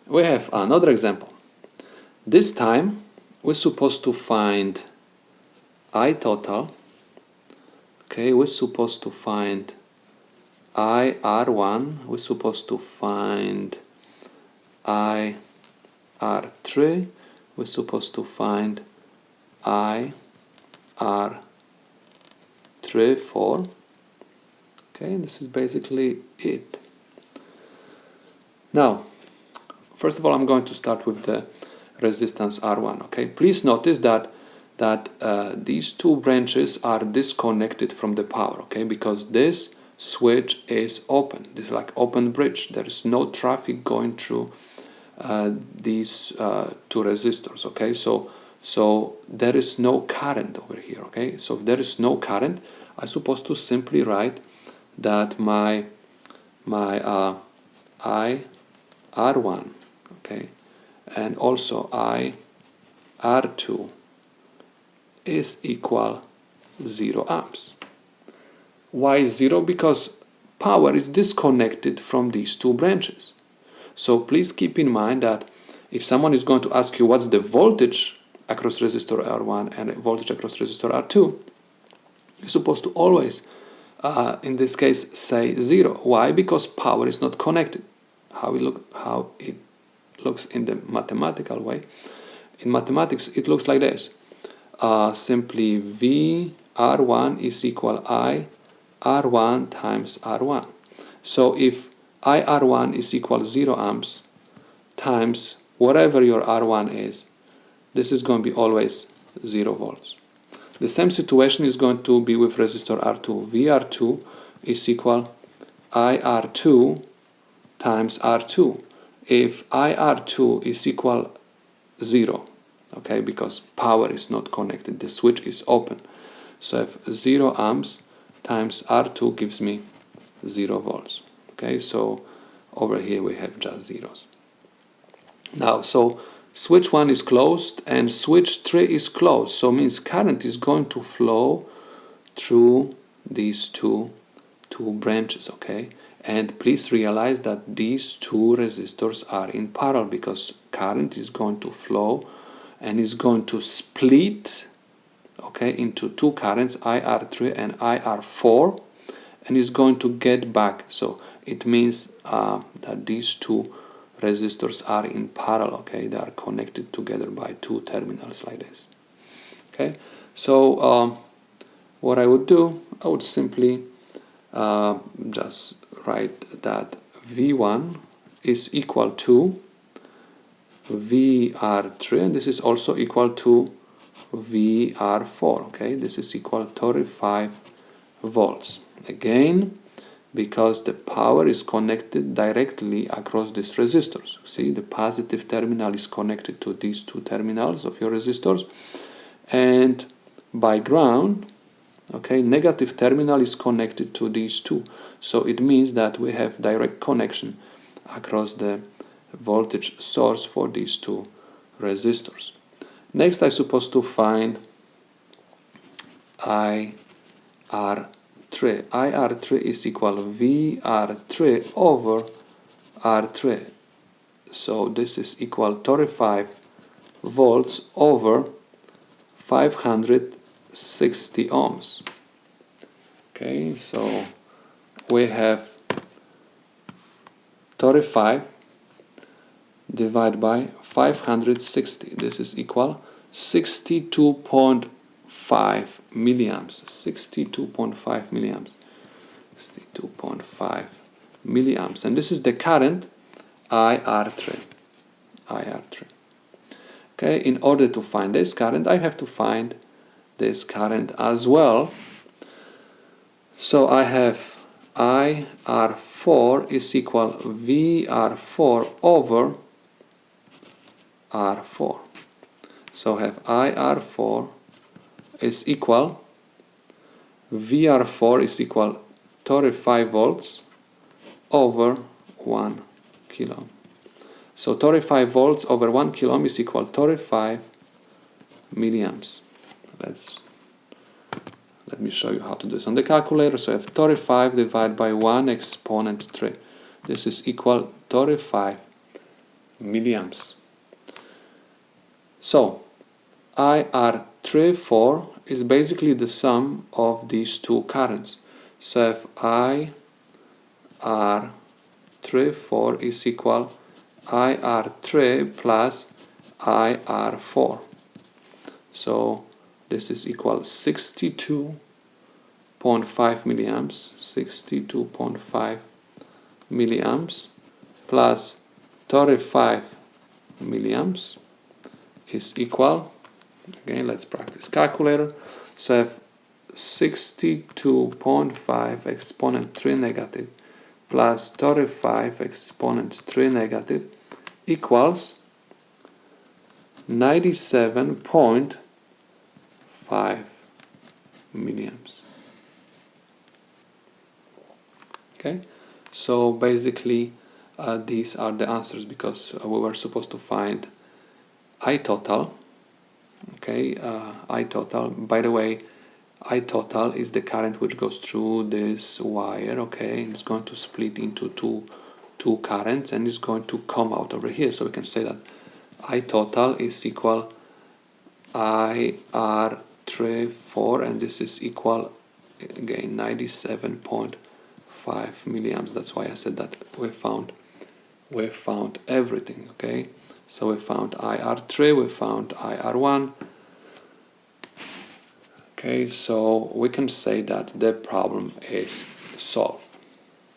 We have another example. This time we're supposed to find I total. Okay, we're supposed to find IR1, we're supposed to find IR3, we're supposed to find IR3, 4. Okay, this is basically it. Now, first of all, I'm going to start with the resistance R1. Okay, please notice that these two branches are disconnected from the power. Okay, because this switch is open. This is like open bridge. There is no traffic going through these two resistors. Okay, so there is no current over here. Okay, so if there is no current, I'm supposed to simply write that my IR1, okay, and also IR2 is equal 0 amps. Why 0? Because power is disconnected from these two branches. So please keep in mind that if someone is going to ask you what's the voltage across resistor R1 and voltage across resistor R2, you're supposed to always, in this case, say 0. Why? Because power is not connected. How it looks in the mathematical way. In mathematics, it looks like this. Simply V R1 is equal I R1 times R1. So if I R1 is equal 0 amps times whatever your R1 is, this is going to be always 0 volts. The same situation is going to be with resistor R2. VR2 is equal IR2 times R2. If IR2 is equal 0, okay, because power is not connected, the switch is open. So if 0 amps times R2 gives me 0 volts. Okay, so over here we have just zeros. Now, so switch 1 is closed and switch 3 is closed, so means current is going to flow through these two branches. Okay, and please realize that these two resistors are in parallel because current is going to flow and is going to split, okay, into two currents, IR3 and IR4, and is going to get back. So it means that these two resistors are in parallel. Okay, they are connected together by two terminals like this. Okay, so what I would do, I would simply just write that V1 is equal to VR3, and this is also equal to VR4. Okay, this is equal to 35 volts. Again, because the power is connected directly across these resistors. See, the positive terminal is connected to these two terminals of your resistors, and by ground, okay, negative terminal is connected to these two. So it means that we have direct connection across the voltage source for these two resistors. Next, I'm supposed to find IR3. IR3 is equal to VR3 over R3. So this is equal to 35 volts over 560 ohms. Okay, so we have 35 divided by 560. This is equal 62.5 milliamps. 62.5 milliamps. 62.5 milliamps. And this is the current IR3. IR3. Okay, in order to find this current, I have to find this current as well. So I have IR4 is equal VR4 over R4. So I have IR4 is equal VR4 is equal 35 volts over 1 kilo. So 35 volts over 1 kilo ohm is equal to 35 milliamps. Let me show you how to do this on the calculator. So I have 35 divided by 1 exponent 3. This is equal 35 milliamps. So IR34 is basically the sum of these two currents. So if IR34 is equal IR3 plus IR4. So this is equal 62.5 milliamps, 62.5 milliamps plus 35 milliamps is equal, again let's practice calculator, so if 62.5 exponent 3 negative plus 35 exponent 3 negative equals 97.5 milliamps. Okay, so basically these are the answers, because we were supposed to find I total. Okay, I total, by the way, I total is the current which goes through this wire. Okay, it's going to split into two currents and it's going to come out over here, so we can say that I total is equal IR34, and this is equal again 97.5 milliamps. That's why I said that we found everything. Okay, so we found IR3, we found IR1. Okay, so we can say that the problem is solved.